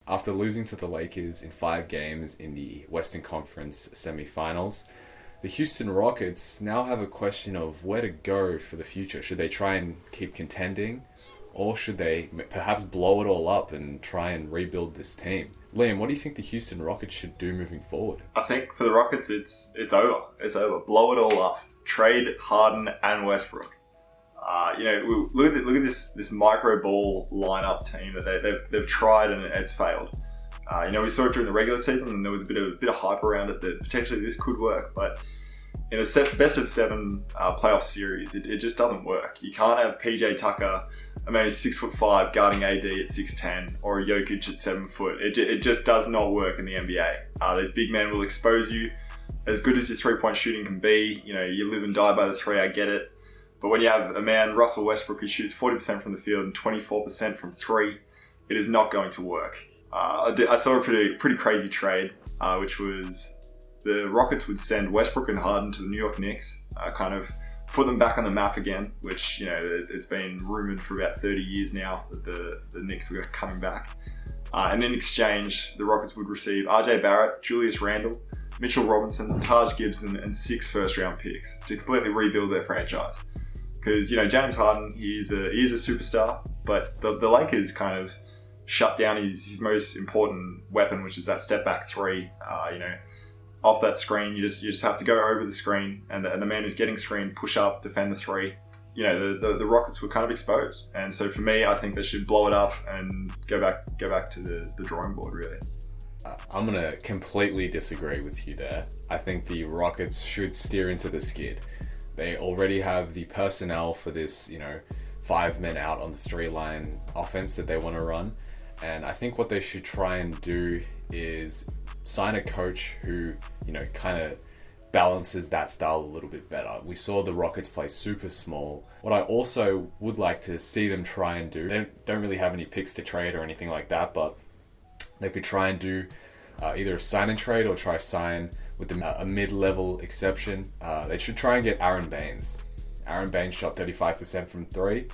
After losing to the Lakers in 5 games in the Western Conference semifinals, the Houston Rockets now have a question of where to go for the future. Should they try and keep contending, or should they perhaps blow it all up and try and rebuild this team? Liam, what do you think the Houston Rockets should do moving forward? I think for the Rockets, it's over. It's over. Blow it all up. Trade Harden and Westbrook. Look at this micro ball lineup team that they've tried and it's failed. We saw it during the regular season, and there was a bit of hype around it that potentially this could work. But in a best of 7 playoff series, it just doesn't work. You can't have PJ Tucker, a man who's 6'5", guarding AD at 6'10", or a Jokic at 7 foot. It just does not work in the NBA. Those big men will expose you. As good as your 3-point shooting can be, you live and die by the 3. I get it. But when you have a man, Russell Westbrook, who shoots 40% from the field and 24% from 3, it is not going to work. I saw a pretty crazy trade, which was the Rockets would send Westbrook and Harden to the New York Knicks, kind of put them back on the map again, which, it's been rumoured for about 30 years now that the Knicks were coming back. And in exchange, the Rockets would receive RJ Barrett, Julius Randle, Mitchell Robinson, Taj Gibson, and 6 first-round picks to completely rebuild their franchise. Because, James Harden, he is a superstar, but the Lakers kind of shut down his most important weapon, which is that step-back 3. Off that screen, you just have to go over the screen, and the man who's getting screened, push up, defend the 3. The Rockets were kind of exposed. And so for me, I think they should blow it up and go back to the drawing board, really. I'm going to completely disagree with you there. I think the Rockets should steer into the skid. They already have the personnel for this, 5 men out on the 3-line offense that they want to run. And I think what they should try and do is sign a coach who, kind of balances that style a little bit better. We saw the Rockets play super small. What I also would like to see them try and do, they don't really have any picks to trade or anything like that, but they could try and do either a sign and trade or try sign with a mid-level exception. They should try and get Aron Baynes. Aron Baynes shot 35% from 3.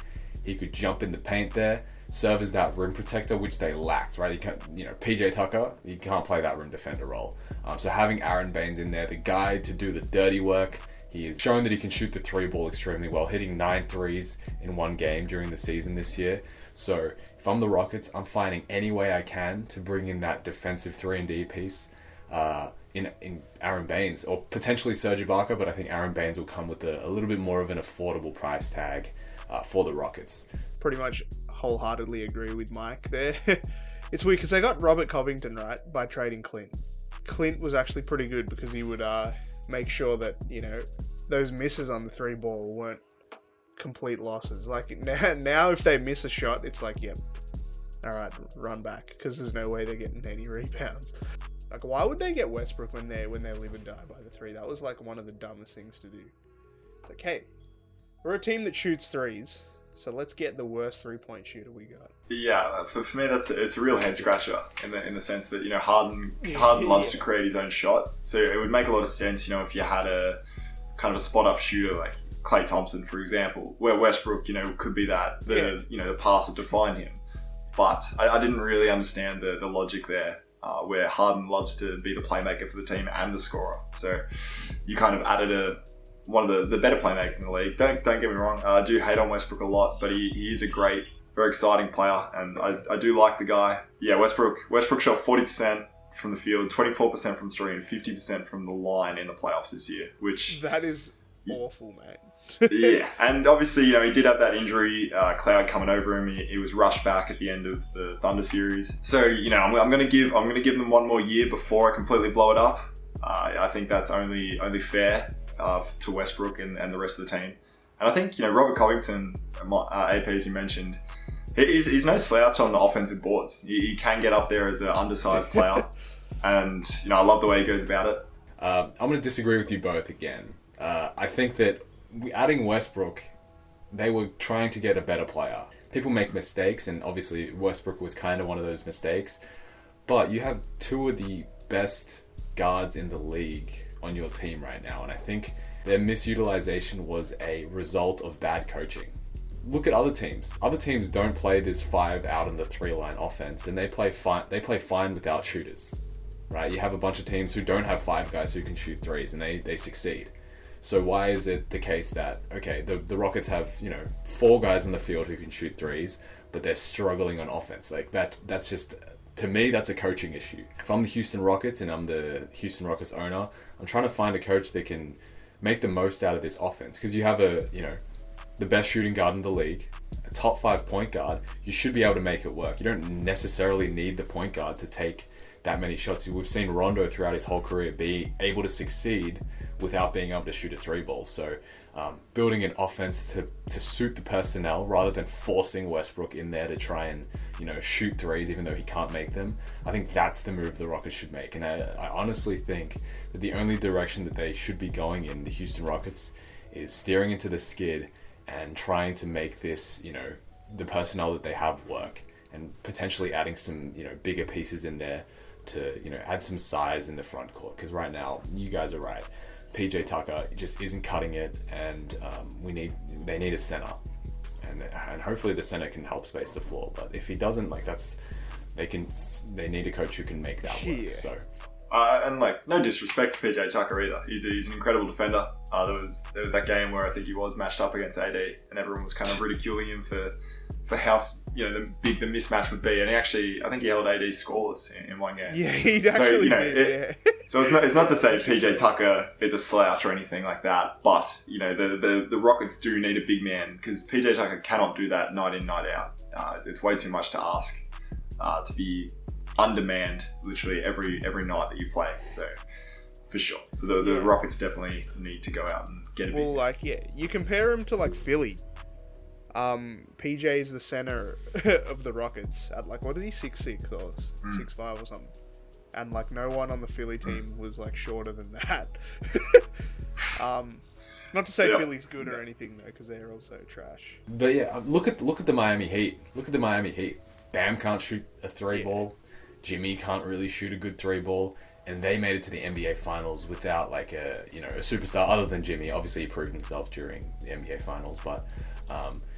He could jump in the paint there, serve as that rim protector, which they lacked, right? PJ Tucker, he can't play that rim defender role. So having Aron Baynes in there, the guy to do the dirty work, he has shown that he can shoot the 3 ball extremely well, hitting 9 threes in 1 game during the season this year. So if I'm the Rockets, I'm finding any way I can to bring in that defensive 3-and-D piece in Aron Baynes, or potentially Serge Ibaka, but I think Aron Baynes will come with a little bit more of an affordable price tag for the Rockets. Pretty much wholeheartedly agree with Mike there. It's weird because they got Robert Covington, right, by trading Clint. Clint was actually pretty good because he would make sure that, those misses on the 3 ball weren't complete losses. Like now if they miss a shot, it's like, yep, alright, run back, because there's no way they're getting any rebounds. Like, why would they get Westbrook when they live and die by the 3? That was like one of the dumbest things to do. It's like, hey, we're a team that shoots 3s, so let's get the worst 3-point shooter we got. Yeah, for me, it's a real head scratcher in the sense that Harden loves to create his own shot, so it would make a lot of sense, if you had a kind of a spot up shooter like Klay Thompson, for example, where Westbrook, could be the passer to find him. But I didn't really understand the logic there, where Harden loves to be the playmaker for the team and the scorer. So you kind of added one of the better playmakers in the league. Don't get me wrong, I do hate on Westbrook a lot, but he is a great, very exciting player, and I do like the guy. Yeah, Westbrook shot 40% from the field, 24% from 3, and 50% from the line in the playoffs this year, which... That is awful, mate. Yeah, and obviously, he did have that injury cloud coming over him. He was rushed back at the end of the Thunder series. So, I'm going to give them 1 more year before I completely blow it up. I think that's only fair to Westbrook and the rest of the team. And I think, Robert Covington, AP, as you mentioned, he's no slouch on the offensive boards. He can get up there as an undersized player, and I love the way he goes about it. I'm going to disagree with you both again. I think that adding Westbrook, they were trying to get a better player. People make mistakes, and obviously Westbrook was kind of one of those mistakes. But you have 2 of the best guards in the league on your team right now, and I think their misutilization was a result of bad coaching. look at other teams. Other teams don't play this 5 out in the 3-line offense, and they play fine without shooters, right? You have a bunch of teams who don't have 5 guys who can shoot threes, and they succeed. So why is it the case that, okay, the Rockets have, 4 guys in the field who can shoot threes, but they're struggling on offense? Like that's just, to me, that's a coaching issue. If I'm the Houston Rockets and I'm the Houston Rockets owner, I'm trying to find a coach that can make the most out of this offense, because you have the best shooting guard in the league, a top 5 point guard. You should be able to make it work. You don't necessarily need the point guard to take that many shots. We've seen Rondo throughout his whole career be able to succeed without being able to shoot a 3 ball. So building an offense to suit the personnel rather than forcing Westbrook in there to try and shoot threes even though he can't make them, I think that's the move the Rockets should make. And I honestly think that the only direction that they should be going in, the Houston Rockets, is steering into the skid and trying to make this, the personnel that they have work, and potentially adding some, bigger pieces in there to, add some size in the front court. Because right now, you guys are right, PJ Tucker just isn't cutting it, and they need a center, and hopefully the center can help space the floor. But if he doesn't, they need a coach who can make that work. Yeah. So. And no disrespect to PJ Tucker either. He's an incredible defender. There was that game where I think he was matched up against AD, and everyone was kind of ridiculing him for how big the mismatch would be. And I think he held AD scoreless in one game. Yeah, he actually did. So it's not to say PJ Tucker is a slouch or anything like that, but the Rockets do need a big man, because PJ Tucker cannot do that night in, night out. It's way too much to ask to be undermanned literally every night that you play. So for sure, the Rockets definitely need to go out and get a big man. You compare him to Philly. PJ is the center of the Rockets at what is he, 6'6" or 6'5" or something, and no one on the Philly team was shorter than that. Not to say Philly's good or anything though, because they're also trash. But yeah, look at the Miami Heat. Look at the Miami Heat. Bam can't shoot a 3 ball. Jimmy can't really shoot a good 3 ball, and they made it to the NBA Finals without a superstar other than Jimmy. Obviously, he proved himself during the NBA Finals, but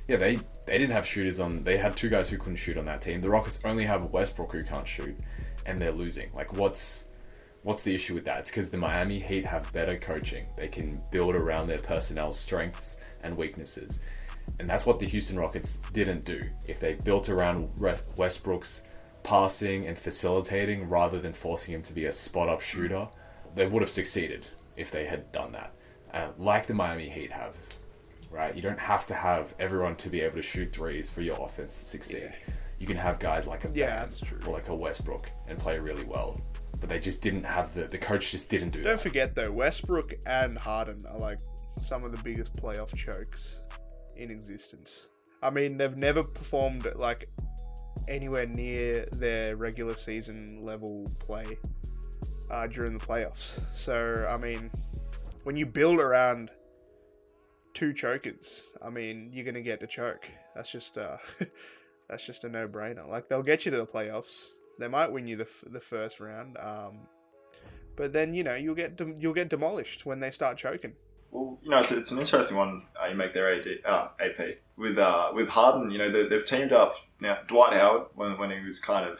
they didn't have shooters on. They had 2 guys who couldn't shoot on that team. The Rockets only have Westbrook who can't shoot, and they're losing. What's the issue with that? It's because the Miami Heat have better coaching. They can build around their personnel strengths and weaknesses, and that's what the Houston Rockets didn't do. If they built around Westbrook's passing and facilitating rather than forcing him to be a spot-up shooter, they would have succeeded if they had done that. Like the Miami Heat have, right? You don't have to have everyone to be able to shoot threes for your offense to succeed. Yeah. You can have guys like a Bam or a Westbrook and play really well. But they just didn't have the coach just didn't do that. Don't forget though, Westbrook and Harden are some of the biggest playoff chokes in existence. I mean, they've never performed anywhere near their regular season level play during the playoffs. So, I mean, when you build around 2 chokers, I mean, you're going to get to choke. That's just a no-brainer. They'll get you to the playoffs. They might win you the first round. But then, you'll get demolished when they start choking. Well, it's an interesting one. You make their AP with Harden. They've teamed up now. Dwight Howard, when he was kind of,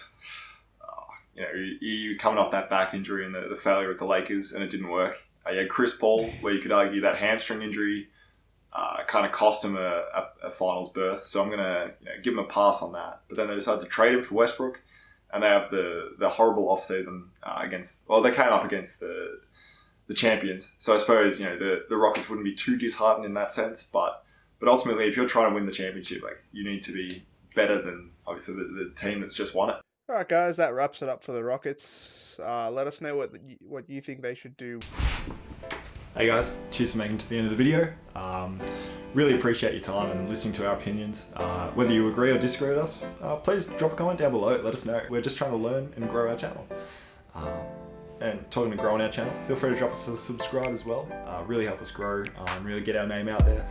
he was coming off that back injury and the failure at the Lakers, and it didn't work. You had Chris Paul, where you could argue that hamstring injury kind of cost him a finals berth. So I'm gonna give him a pass on that. But then they decided to trade him for Westbrook, and they have the horrible offseason they came up against the champions. So I suppose, the Rockets wouldn't be too disheartened in that sense, but ultimately, if you're trying to win the championship, you need to be better than, obviously, the team that's just won it. All right, guys, that wraps it up for the Rockets. Let us know what you think they should do. Hey guys, cheers for making it to the end of the video. Really appreciate your time and listening to our opinions. Whether you agree or disagree with us, please drop a comment down below. Let us know. We're just trying to learn and grow our channel. And talking to growing our channel, feel free to drop us a subscribe as well. Really help us grow and really get our name out there.